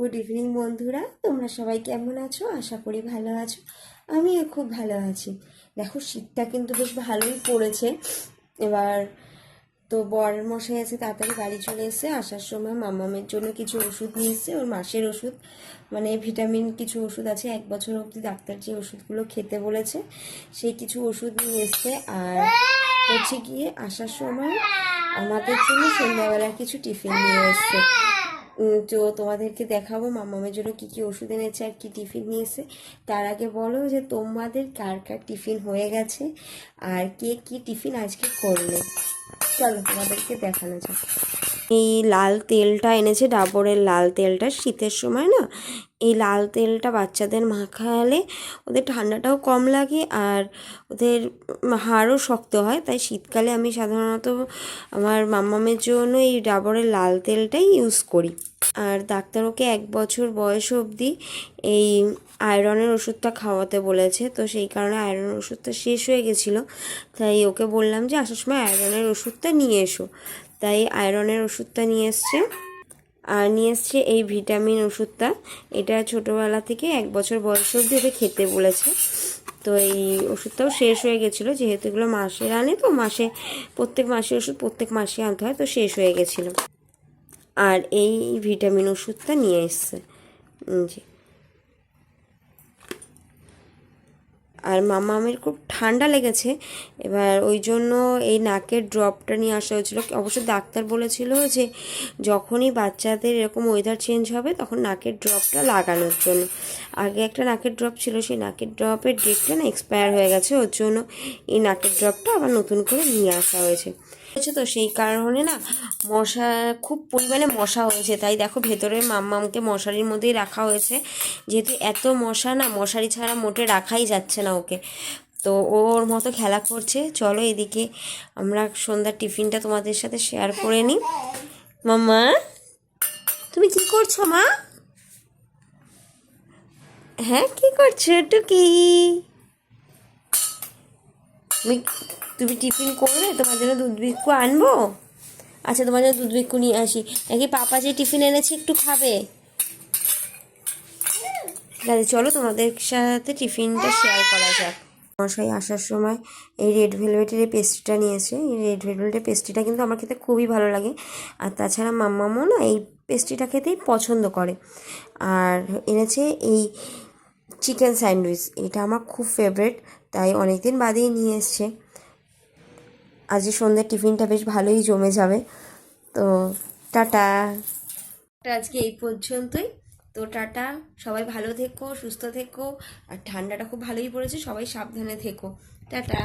Good evening বন্ধুরা, তোমরা সবাই কেমন আছো? আশা করি ভালো আছো। আমিও খুব ভালো আছি। দেখো, শীতটা কিন্তু বেশ ভালোই পড়েছে এবার। তো বর মশাই আছে, তাড়াতাড়ি বাড়ি চলে এসে আসার সময় মামামের জন্য কিছু ওষুধ নিয়ে এসছে। ওর মাসের ওষুধ, মানে ভিটামিন কিছু ওষুধ আছে, 1 বছর অবধি ডাক্তার যে ওষুধগুলো খেতে বলেছে সেই কিছু ওষুধ নিয়ে এসছে। আর হচ্ছে গিয়ে আসার সময় আমাদের জন্য সন্ধ্যাবেলার কিছু টিফিন নিয়ে এসছে। তো তোমাদেরকে দেখাবো মামামের জন্য কী কী ওষুধ এনেছে আর কি টিফিন নিয়েছে। তার আগে বলো যে তোমাদের কার কার টিফিন হয়ে গেছে আর কে কী টিফিন আজকে করলে। চলো তোমাদেরকে দেখানো যাক। এই লাল তেলটা এনেছে, ডাবরের লাল তেলটা। শীতের সময় না এই লাল তেলটা বাচ্চাদের মাখালে ওদের ঠান্ডাটাও কম লাগে আর ওদের হাড়ও শক্ত হয়। তাই শীতকালে আমি সাধারণত আমার মাম্মামের জন্য এই ডাবরের লাল তেলটাই ইউজ করি। আর ডাক্তার ওকে 1 বছর বয়স অবধি এই আয়রনের ওষুধটা খাওয়াতে বলেছে। তো সেই কারণে আয়রনের ওষুধটা শেষ হয়ে গেছিলো, তাই ওকে বললাম যে আসার সময় আয়রনের ওষুধটা নিয়ে এসো। তাই আয়রনের ওষুধটা নিয়ে এসছে। আর নিয়ে এসছে এই ভিটামিন ওষুধটা। এটা ছোটোবেলা থেকে 1 বছর বয়স অবধি ওকে খেতে বলেছে। তো এই ওষুধটাও শেষ হয়ে গেছিলো, যেহেতু এগুলো মাসের আনে, তো প্রত্যেক মাসে ওষুধ প্রত্যেক মাসে আনতে হয়, তো শেষ হয়ে গেছিলো। আর এই ভিটামিন ওষুধটা নিয়ে এসছে জি। আর মামামের খুব ঠান্ডা লেগেছে, এবার ওই জন্য এই নাকের ড্রপটা নিয়ে আসা হয়েছিলো। অবশ্য ডাক্তার বলেছিল যে যখনই বাচ্চাদের এরকম ওয়েদার চেঞ্জ হবে তখন নাকের ড্রপটা লাগানোর জন্য। আগে একটা নাকের ড্রপ ছিল, সেই নাকের ড্রপের ডেটটা না এক্সপায়ার হয়ে গেছে, ওর জন্য এই নাকের ড্রপটা আবার নতুন করে নিয়ে আসা হয়েছে। তো সেই কারণে না মশা, খুব পরিমাণে মশা হয়েছে। তাই দেখো ভেতরে মাম্মামকে মশারির মধ্যেই রাখা হয়েছে, যেহেতু এত মশা না মশারি ছাড়া মোটে রাখাই যাচ্ছে না ওকে। তো ওর মতো খেলা করছে। চলো এদিকে আমরা সন্ধ্যার টিফিনটা তোমাদের সাথে শেয়ার করে নিই। মাম্মা, তুমি কি করছো মা? হ্যাঁ, কি করছো টুকি? তুমি টিফিন করবে? তোমার জন্য দুধ বিস্কুট আনবো? আচ্ছা, তোমার জন্য দুধ বিস্কুট নিয়ে আসি। নাকি পাপা যে টিফিন এনেছে একটু খাবে? তাহলে চলো তোমাদের সাথে টিফিনটা শেয়ার করা যাক। মশাই আসার সময় এই রেড ভেলভেটের এই পেস্ট্রিটা নিয়েছে। এই রেড ভেলভেটের পেস্ট্রিটা কিন্তু আমার খেতে খুবই ভালো লাগে। আর তাছাড়া মাম্মামও না এই পেস্ট্রিটা খেতেই পছন্দ করে। আর এনেছে এই চিকেন স্যান্ডউইচ, এটা আমার খুব ফেভারিট, তাই অনেক দিন বাদেই নিয়ে এসছে। আজকে সন্ধ্যের টিফিনটা বেশ ভালোই জমে যাবে। তো টাটা। আজকে এই পর্যন্তই। তো টাটা, সবাই ভালো থেকো, সুস্থ থেকো। আর ঠান্ডাটা খুব ভালোই পড়েছে, সবাই সাবধানে থেকো। টাটা।